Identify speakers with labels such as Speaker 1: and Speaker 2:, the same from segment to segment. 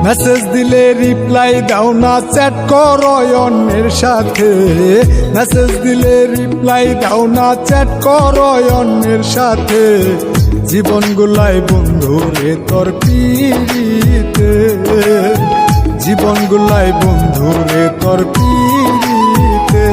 Speaker 1: Message দিলে reply দাও না, চ্যাট করো অন্যের সাথে। মেসেজ দিলে রিপ্লাই দাও না, চ্যাট করো অন্যের সাথে। জীবন গুলাই বন্ধু রে তোর পিরিতে, জীবন গুলাই বন্ধু রে তোর পিরিতে।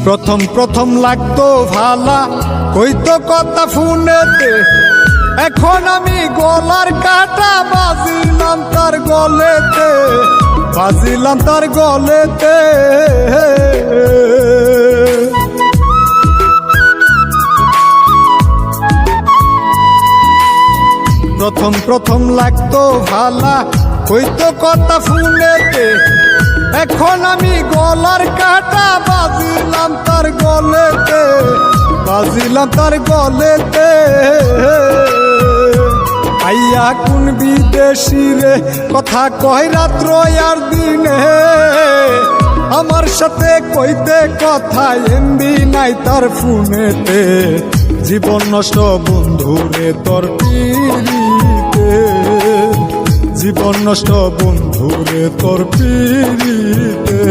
Speaker 1: প্রথম প্রথম লাগতো ভালা, কইতো কথা ফোনেতে। এখন আমি গলার কাটা বাজিলাম তার গলেতে, বাজিলাম তার গলেতে। প্রথম প্রথম লাগতো ভালা, কইতো কথা ফোনেতে। এখন আমি গলার কাটা বাজিলাম তার গলেতে, বাজিলাম তার গলেতে। আইয়া কোন বিদেশি রে কথা কয় রাত্র আর দিনে, আমার সাথে কইতে কথা এমবি নাই তার ফোনেতে। জীবন নষ্ট বন্ধু রে তোর পিরিতে, জীবন নষ্ট বন্ধু রে তোর পিরিতে।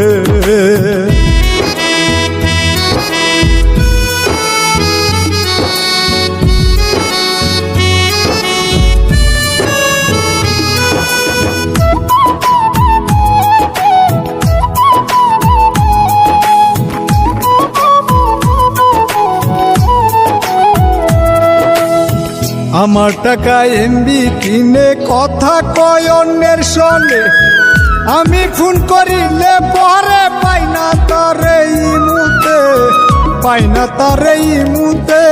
Speaker 1: আমার টাকা এমবি কিনে কথা কয় অন্যের সনে। আমি ফোন করিলে পরে পাই না তার এই মুতে, পাই না তার এই মুতে।